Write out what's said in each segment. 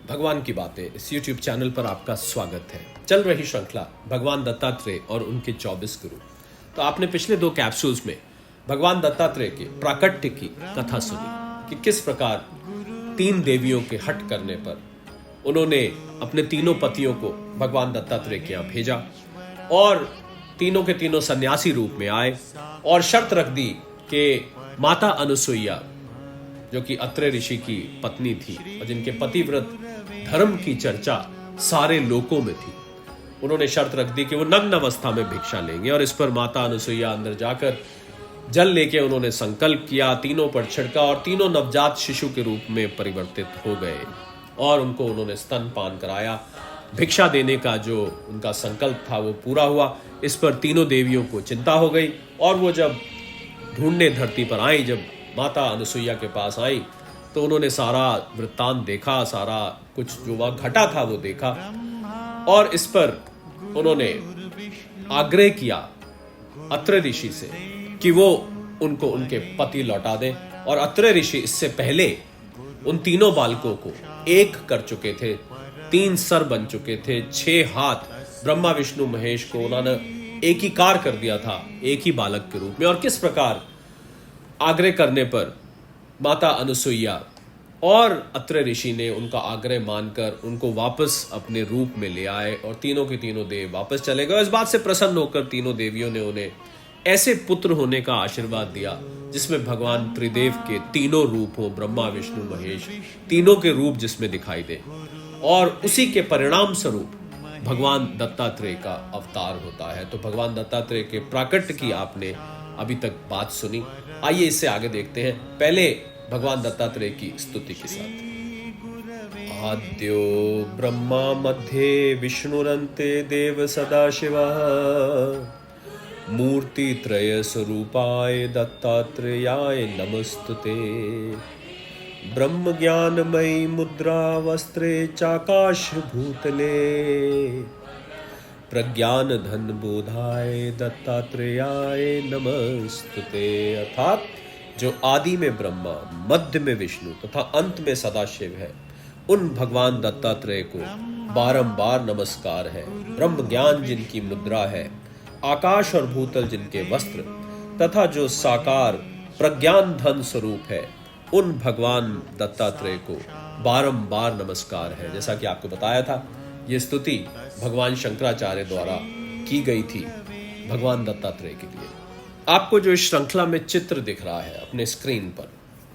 भगवान की बातें इस YouTube चैनल पर आपका स्वागत है। चल रही श्रृंखला भगवान दत्तात्रेय और उनके 24 गुरु। तो आपने पिछले 2 कैप्सूल्स में भगवान दत्तात्रेय के प्राकट्य की कथा सुनी कि किस प्रकार 3 देवियों के हट करने पर उन्होंने अपने तीनों पतियों को भगवान दत्तात्रेय के यहाँ भेजा और तीनों के तीनों सन्यासी रूप में आए और शर्त रख दी कि माता अनुसुईया जो कि अत्रे ऋषि की पत्नी थी और जिनके पतिव्रत धर्म की चर्चा सारे लोकों में थी, उन्होंने शर्त रख दी कि वो नग्न अवस्था में भिक्षा लेंगे। और इस पर माता अनुसुईया अंदर जाकर जल लेके उन्होंने संकल्प किया, तीनों पर छिड़का और तीनों नवजात शिशु के रूप में परिवर्तित हो गए और उनको उन्होंने स्तनपान कराया। भिक्षा देने का जो उनका संकल्प था वो पूरा हुआ। इस पर तीनों देवियों को चिंता हो गई और वो जब ढूंढने धरती पर आई, जब माता अनुसुईया के पास आई तो उन्होंने सारा वृत्तांत देखा, सारा कुछ जो वहां घटा था वो देखा और इस पर उन्होंने आग्रह किया अत्रे ऋषि से कि वो उनको उनके पति लौटा दें। और अत्रे ऋषि इससे पहले उन तीनों बालकों को एक कर चुके थे, 3 सर बन चुके थे, 6 हाथ, ब्रह्मा विष्णु महेश को उन्होंने एकीकार कर दिया था एक ही बालक के रूप में। और किस प्रकार आग्रह करने पर माता अनुसुईया और अत्रे ऋषि ने उनका आग्रह मानकर उनको वापस अपने रूप में ले आए और तीनों के तीनों देव वापस चले गए। इस बात से प्रसन्न होकर तीनों देवियों ने उन्हें ऐसे पुत्र होने का आशीर्वाद दिया जिसमें भगवान त्रिदेव के तीनों रूप हो, ब्रह्मा विष्णु महेश, तीनों के रूप जिसमें दिखाई दे। और उसी के परिणाम स्वरूप भगवान दत्तात्रेय का अवतार होता है। तो भगवान दत्तात्रेय के प्राकट्य की आपने अभी तक बात सुनी। आइए इससे आगे देखते हैं, पहले भगवान दत्तात्रेय की स्तुति के साथ। आद्यो ब्रह्मा मध्ये विष्णुरन्ते देव सदाशिवः मूर्ति त्रय स्वरूपाय दत्तात्रेयाय नमस्तुते। ब्रह्म ज्ञानमयी मुद्रा वस्त्रे चाकाश भूतले प्रज्ञान धन बोधाय दत्तात्रेयाय नमस्तुते। अर्थात जो आदि में ब्रह्मा, मध्य में विष्णु तथा अंत में सदाशिव है, उन भगवान दत्तात्रेय को बारंबार नमस्कार है। ब्रह्म ज्ञान जिनकी मुद्रा है, आकाश और भूतल जिनके वस्त्र तथा जो साकार प्रज्ञान धन स्वरूप है, उन भगवान दत्तात्रेय को बारंबार नमस्कार है। जैसा कि आपको बताया था, ये स्तुति भगवान शंकराचार्य द्वारा की गई थी भगवान दत्तात्रेय के लिए। आपको जो इस श्रृंखला में चित्र दिख रहा है अपने स्क्रीन पर,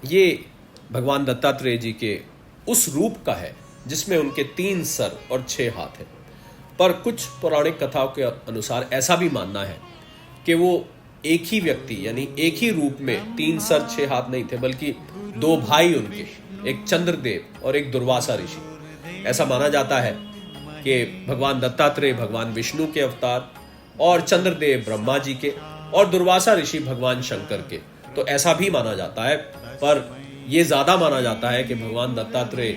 ये भगवान दत्तात्रेय जी के उस रूप का है जिसमें उनके 3 सर और 6 हाथ हैं। पर कुछ पौराणिक कथाओं के अनुसार ऐसा भी मानना है कि वो एक ही व्यक्ति यानी एक ही रूप में 3 सर 6 हाथ नहीं थे, बल्कि 2 भाई उनके, एक चंद्रदेव और एक दुर्वासा ऋषि। ऐसा माना जाता है कि भगवान दत्तात्रेय भगवान विष्णु के अवतार और चंद्रदेव ब्रह्मा जी के और दुर्वासा ऋषि भगवान शंकर के। तो ऐसा भी माना जाता है, पर यह ज्यादा माना जाता है कि भगवान दत्तात्रेय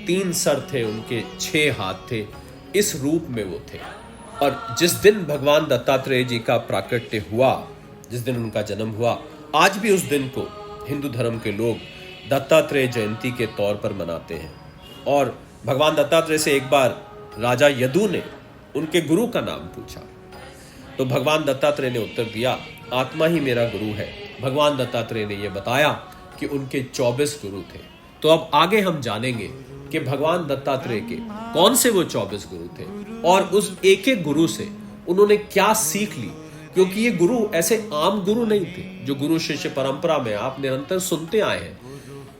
3 सर थे, उनके 6 हाथ थे, इस रूप में वो थे। और जिस दिन भगवान दत्तात्रेय जी का प्राकट्य हुआ, जिस दिन उनका जन्म हुआ, आज भी उस दिन को हिंदू धर्म के लोग दत्तात्रेय जयंती के तौर पर मनाते हैं। और भगवान दत्तात्रेय से एक बार राजा यदु ने उनके गुरु का नाम पूछा तो भगवान दत्तात्रेय ने उत्तर दिया, आत्मा ही मेरा गुरु है। भगवान दत्तात्रेय ने यह बताया कि उनके 24 गुरु थे। तो अब आगे हम जानेंगे कि भगवान दत्तात्रेय के कौन से वो 24 गुरु थे और उस एक एक गुरु से उन्होंने क्या सीख ली। क्योंकि ये गुरु ऐसे आम गुरु नहीं थे जो गुरु शिष्य परंपरा में आप निरंतर सुनते आए हैं।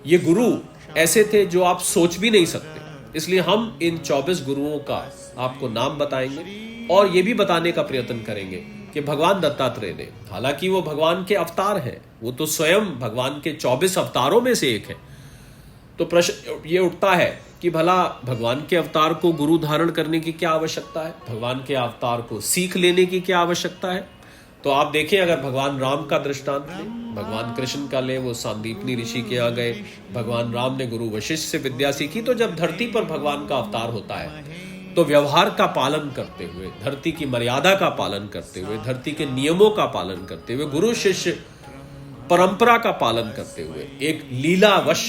ये गुरु ऐसे थे जो आप सोच भी नहीं सकते। इसलिए हम इन 24 गुरुओं का आपको नाम बताएंगे और ये भी बताने का प्रयत्न करेंगे कि भगवान दत्तात्रेय ने, हालांकि वो भगवान के अवतार हैं, वो तो स्वयं भगवान के 24 अवतारों में से एक है। तो प्रश्न ये उठता है कि भला भगवान के अवतार को गुरु धारण करने की क्या आवश्यकता है, भगवान के अवतार को सीख लेने की क्या आवश्यकता है। तो आप देखें, अगर भगवान राम का दृष्टांत लें, भगवान कृष्ण का ले, वो सांदीपनी ऋषि के यहाँ गए, भगवान राम ने गुरु वशिष्ठ से विद्या सीखी। तो जब धरती पर भगवान का अवतार होता है तो व्यवहार का पालन करते हुए, धरती की मर्यादा का पालन करते हुए, धरती के नियमों का पालन करते हुए, गुरु शिष्य परंपरा का पालन करते हुए, एक लीलावश,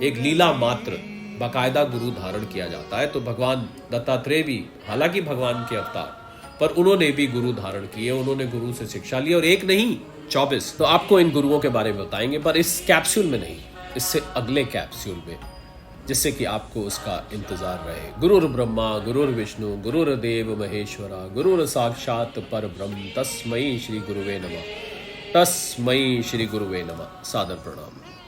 एक लीला मात्र बाकायदा गुरु धारण किया जाता है। तो भगवान दत्तात्रेय भी, हालांकि भगवान के अवतार, पर उन्होंने भी गुरु धारण किए, उन्होंने गुरु से शिक्षा ली, और एक नहीं 24। तो आपको इन गुरुओं के बारे में बताएंगे, पर इस कैप्सूल में नहीं, इससे अगले कैप्सूल में, जिससे कि आपको उसका इंतजार रहे। गुरुर् ब्रह्मा गुरुर्विष्णु गुरुर्देव महेश्वरा गुरुर साक्षात पर ब्रह्म तस्मै श्री गुरुवे नमः। तस्मै श्री गुरुवे नमः। सादर प्रणाम।